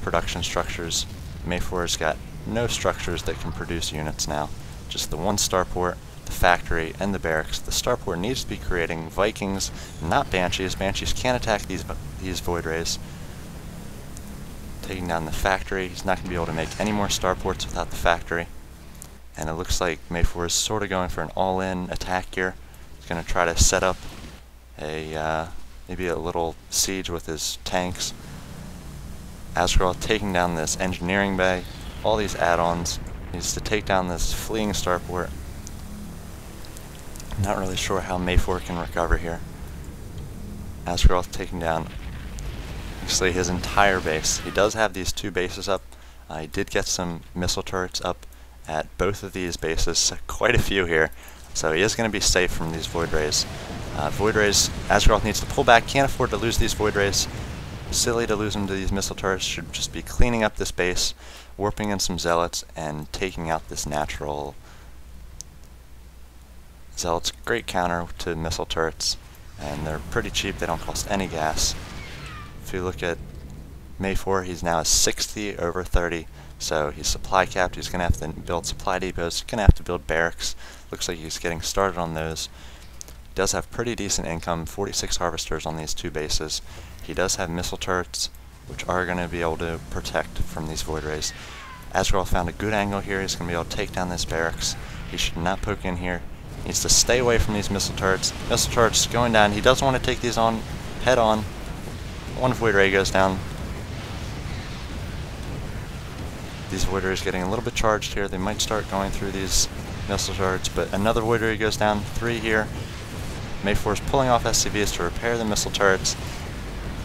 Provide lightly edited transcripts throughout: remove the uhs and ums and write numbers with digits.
production structures. Maefor's got no structures that can produce units now. Just the one starport, the factory, and the barracks. The starport needs to be creating Vikings, not Banshees. Banshees can't attack these Void Rays. Taking down the factory. He's not going to be able to make any more starports without the factory. And it looks like Maefor is sort of going for an all-in attack here. He's going to try to set up a maybe a little siege with his tanks. Asgeroth taking down this engineering bay, all these add-ons. Needs to take down this fleeing starport. Not really sure how Maefor can recover here. Asgeroth taking down actually his entire base. He does have these two bases up. He did get some missile turrets up at both of these bases, quite a few here. So he is going to be safe from these Void Rays. Void Rays, Asgeroth needs to pull back, can't afford to lose these Void Rays. Silly to lose them to these missile turrets, should just be cleaning up this base, warping in some Zealots, and taking out this natural Zealots. Great counter to missile turrets, and they're pretty cheap, they don't cost any gas. If you look at Maefor, he's now 60 over 30, so he's supply capped. He's going to have to build supply depots, going to have to build barracks. Looks like he's getting started on those. He does have pretty decent income, 46 harvesters on these two bases. He does have missile turrets, which are going to be able to protect from these Void Rays. Asgeroth found a good angle here. He's going to be able to take down this barracks. He should not poke in here. He needs to stay away from these missile turrets. Missile turrets going down. He doesn't want to take these on head on. One Void Ray goes down. These Void Rays getting a little bit charged here. They might start going through these missile turrets, but another Void Ray goes down. 3 here. Maefor is pulling off SCVs to repair the missile turrets.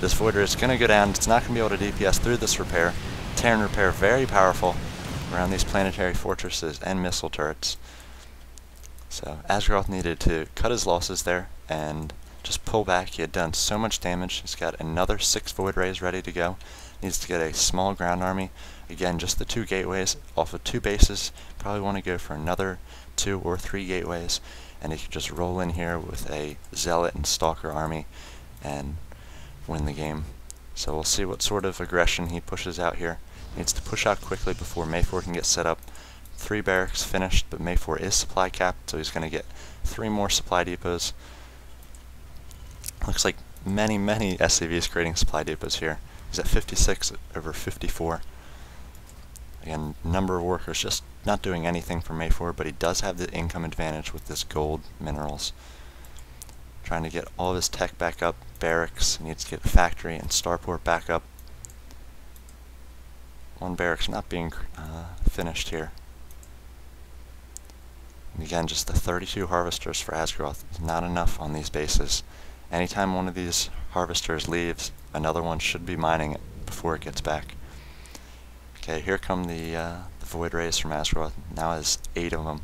This Void Ray is going to go down. It's not going to be able to DPS through this repair. Terran repair very powerful around these planetary fortresses and missile turrets. So Asgeroth needed to cut his losses there and just pull back. He had done so much damage. He's got another 6 Void Rays ready to go. Needs to get a small ground army. Again, just the 2 gateways off of 2 bases. Probably want to go for another 2 or 3 gateways, and he could just roll in here with a Zealot and Stalker army and win the game. So we'll see what sort of aggression he pushes out here. Needs to push out quickly before Maefor can get set up. 3 barracks finished, but Maefor is supply capped, so he's going to get 3 more supply depots. Looks like many SCVs creating supply depots here. He's at 56 over 54. Again, number of workers just not doing anything for Maefor, but he does have the income advantage with this gold minerals. Trying to get all of his tech back up. Barracks, he needs to get factory and starport back up. 1 barracks not being finished here. And again, just the 32 harvesters for Asgeroth is not enough on these bases. Anytime one of these harvesters leaves, another one should be mining it before it gets back. Okay, here come the Void Rays from Asgeroth. Now has 8 of them.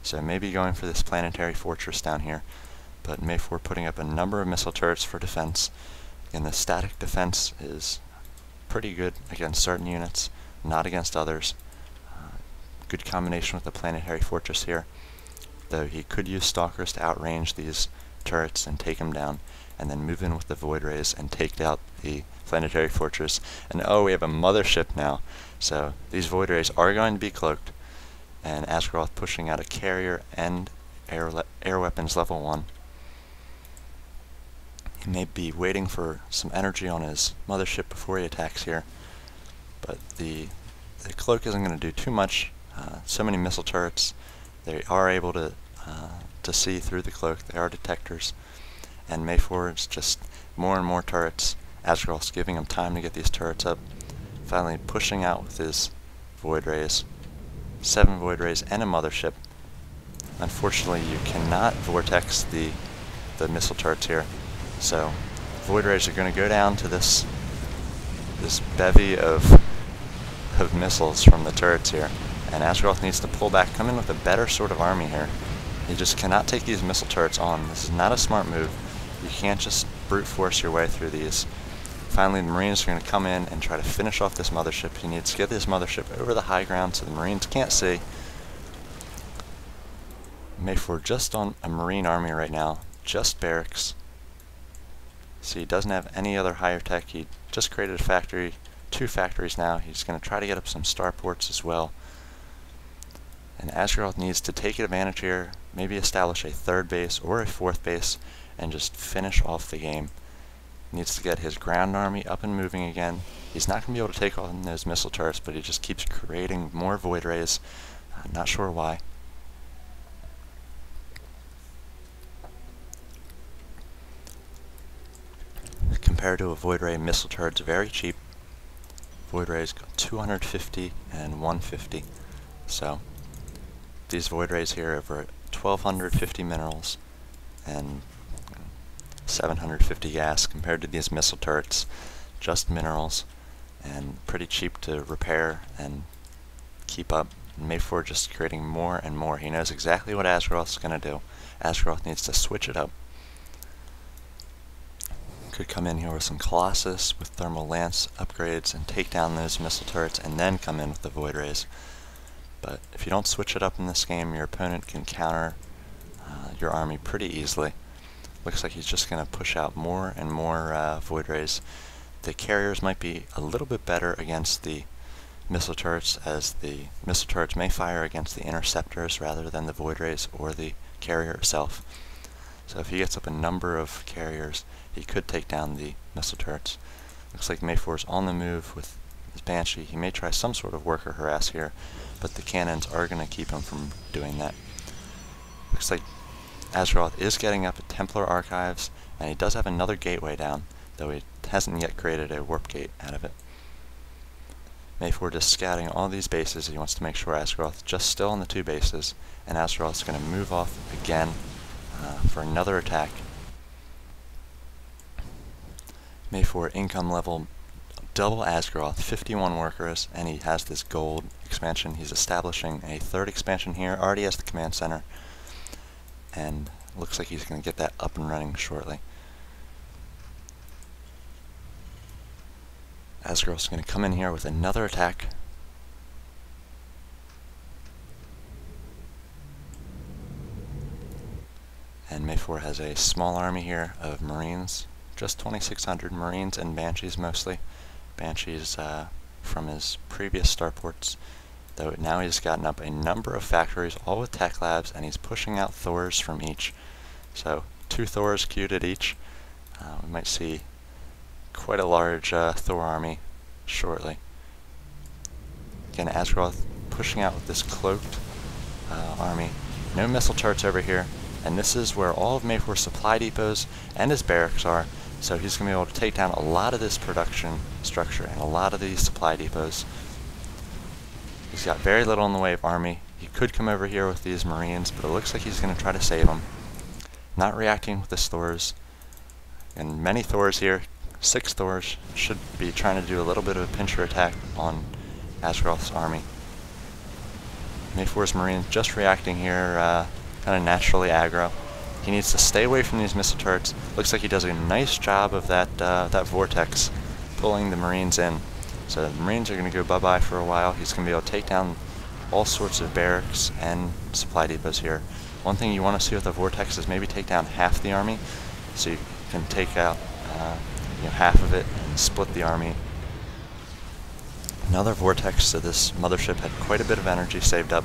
So maybe going for this planetary fortress down here. But Maefor putting up a number of missile turrets for defense. And the static defense is pretty good against certain units, not against others. Good combination with the planetary fortress here. Though he could use Stalkers to outrange these turrets and take them down, and then move in with the Void Rays and take out the planetary fortress. And oh, we have a mothership now. So these Void Rays are going to be cloaked, and Asgeroth pushing out a carrier and air weapons level 1. He may be waiting for some energy on his mothership before he attacks here, but the cloak isn't going to do too much. So many missile turrets, they are able to see through the cloak. They are detectors, and Maefor is just more and more turrets. Asgeroth's giving him time to get these turrets up. Finally pushing out with his Void Rays. 7 Void Rays and a mothership. Unfortunately, you cannot vortex the missile turrets here, so Void Rays are going to go down to this bevy of missiles from the turrets here. And Asgeroth needs to pull back, come in with a better sort of army here. You just cannot take these missile turrets on. This is not a smart move. You can't just brute force your way through these. Finally, the Marines are going to come in and try to finish off this mothership. He needs to get this mothership over the high ground so the Marines can't see. Maefor just on a Marine army right now, just barracks. See, he doesn't have any other higher tech. He just created a factory, 2 factories now. He's going to try to get up some starports as well. And Asgeroth needs to take advantage here, maybe establish a 3rd base or a 4th base, and just finish off the game. He needs to get his ground army up and moving again. He's not going to be able to take on those missile turrets, but he just keeps creating more void rays. Not sure why. Compared to a void ray, missile turret's very cheap. Void rays go 250 and 150. So these void rays here over 1250 minerals and 750 gas compared to these missile turrets, just minerals, and pretty cheap to repair and keep up. Maefor just creating more and more. He knows exactly what Asgeroth's going to do. Asgeroth needs to switch it up. Could come in here with some Colossus with thermal lance upgrades and take down those missile turrets, and then come in with the void rays. But if you don't switch it up in this game, your opponent can counter your army pretty easily. Looks like he's just going to push out more and more void rays. The carriers might be a little bit better against the missile turrets, as the missile turrets may fire against the interceptors rather than the void rays or the carrier itself. So if he gets up a number of carriers, he could take down the missile turrets. Looks like Maefor's on the move with his Banshee. He may try some sort of worker harass here, but the cannons are going to keep him from doing that. Looks like Asgeroth is getting up at Templar Archives, and he does have another gateway down, though he hasn't yet created a warp gate out of it. Maefor just scouting all these bases. He wants to make sure Asgeroth is just still on the 2 bases, and Asgeroth's going to move off again for another attack. Maefor income level double Asgeroth, 51 workers, and he has this gold expansion. He's establishing a 3rd expansion here, already has the command center, and looks like he's going to get that up and running shortly. Asgeroth's going to come in here with another attack. And Maefor has a small army here of Marines, just 2,600 Marines and Banshees mostly. Banshees from his previous starports, though now he's gotten up a number of factories, all with tech labs, and he's pushing out Thors from each. So 2 Thors queued at each. We might see quite a large Thor army shortly. Again, Asgeroth pushing out with this cloaked army. No missile turrets over here, and this is where all of Maefor's supply depots and his barracks are, so he's going to be able to take down a lot of this production structure and a lot of these supply depots. He's got very little in the way of army. He could come over here with these Marines, but it looks like he's going to try to save them. Not reacting with his Thors. And many Thors here, 6 Thors, should be trying to do a little bit of a pincher attack on Asgeroth's army. Maefor's Marines just reacting here, kind of naturally aggro. He needs to stay away from these missile turrets. Looks like he does a nice job of that vortex, pulling the Marines in. So the Marines are going to go bye-bye for a while. He's going to be able to take down all sorts of barracks and supply depots here. One thing you want to see with a vortex is maybe take down half the army, so you can take out half of it and split the army. Another vortex, so this mothership had quite a bit of energy saved up.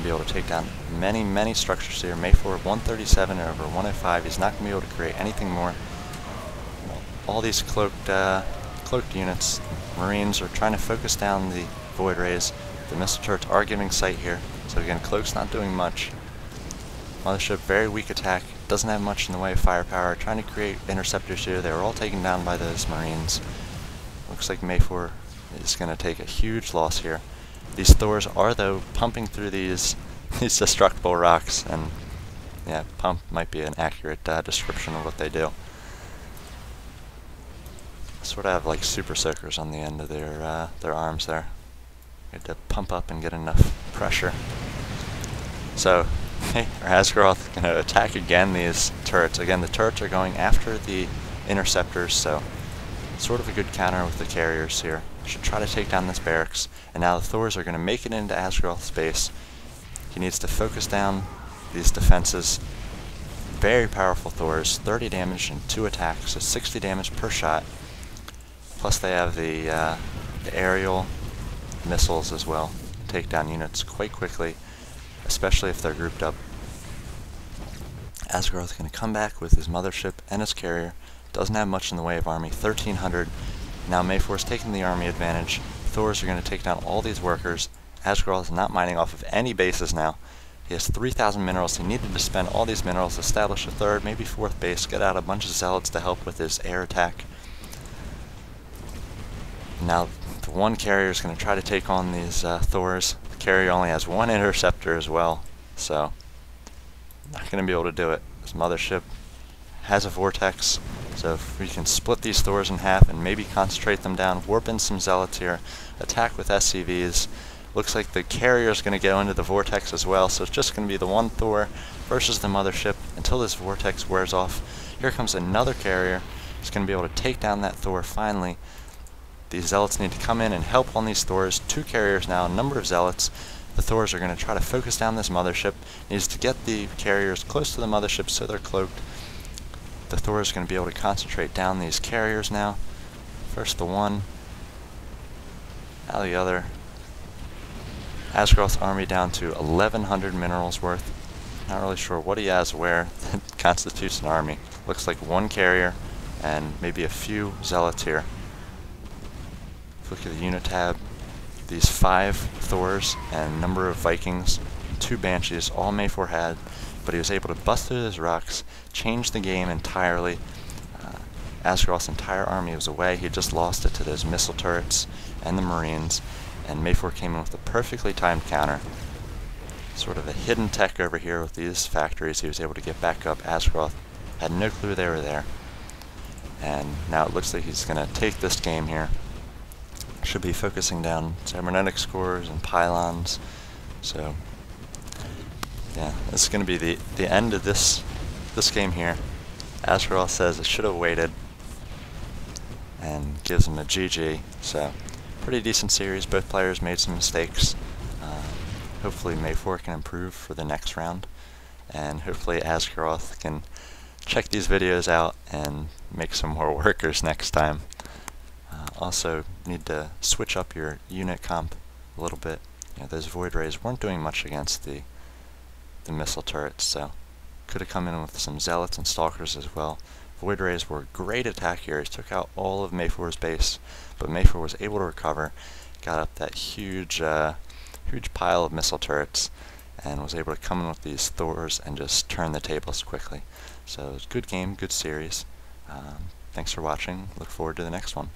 Be able to take down many structures here. Maefor 137 over 105. He's not going to be able to create anything more. All these cloaked units, Marines, are trying to focus down the void rays. The missile turrets are giving sight here, so again, cloak's not doing much. Mothership, very weak attack, doesn't have much in the way of firepower. Trying to create interceptors here. They were all taken down by those Marines. Looks like Maefor is going to take a huge loss here. These Thors are, though, pumping through these destructible rocks, and yeah, pump might be an accurate description of what they do. Sort of have like super soakers on the end of their arms there. You have to pump up and get enough pressure. So, Asgeroth going to attack again these turrets. Again, the turrets are going after the interceptors, so sort of a good counter with the carriers here. Should try to take down this barracks, and now the Thors are going to make it into Asgeroth's base. He needs to focus down these defenses very powerful Thors, 30 damage and 2 attacks, so 60 damage per shot. Plus they have the aerial missiles as well, take down units quite quickly, especially if they're grouped up. Asgeroth is going to come back with his mothership and his carrier. Doesn't have much in the way of army, 1,300. Now Maefor's taking the army advantage. Thors are going to take down all these workers. Asgeroth is not mining off of any bases now. He has 3,000 minerals. He needed to spend all these minerals, establish a third, maybe fourth base, get out a bunch of zealots to help with his air attack. Now the one carrier is going to try to take on these Thors. The carrier only has one interceptor as well, so not going to be able to do it. His mothership has a vortex, so if we can split these Thors in half and maybe concentrate them down, warp in some zealots here, attack with SCVs. Looks like the carrier is going to go into the vortex as well, so it's just going to be the one Thor versus the mothership until this vortex wears off. Here comes another carrier. It's going to be able to take down that Thor finally. These zealots need to come in and help on these Thors. 2 carriers now, a number of zealots. The Thors are going to try to focus down this mothership. Needs to get the carriers close to the mothership so they're cloaked. The Thors are going to be able to concentrate down these carriers now. First the one, now the other. Asgeroth's army down to 1,100 minerals worth. Not really sure what he has where that constitutes an army. Looks like one carrier and maybe a few zealots here. If we look at the unit tab, these 5 Thors and a number of Vikings, 2 Banshees, all Maefor had, but he was able to bust through those rocks, change the game entirely. Asgeroth's entire army was away. He just lost it to those missile turrets and the Marines, and Maefor came in with a perfectly timed counter. Sort of a hidden tech over here with these factories. He was able to get back up. Asgeroth had no clue they were there. And now it looks like he's going to take this game here. Should be focusing down cybernetic scores and pylons. So, yeah, this is going to be the end of this game here. Asgeroth says it should have waited and gives him a GG. So, pretty decent series. Both players made some mistakes. Hopefully Maefor can improve for the next round, and hopefully Asgeroth can check these videos out and make some more workers next time. Also need to switch up your unit comp a little bit. You know, those void rays weren't doing much against the missile turrets, so could have come in with some zealots and stalkers as well. Void rays were great attack here. He took out all of Maefor's base, but Maefor was able to recover, got up that huge pile of missile turrets, and was able to come in with these Thors and just turn the tables quickly. So it was a good game, good series. Thanks for watching. Look forward to the next one.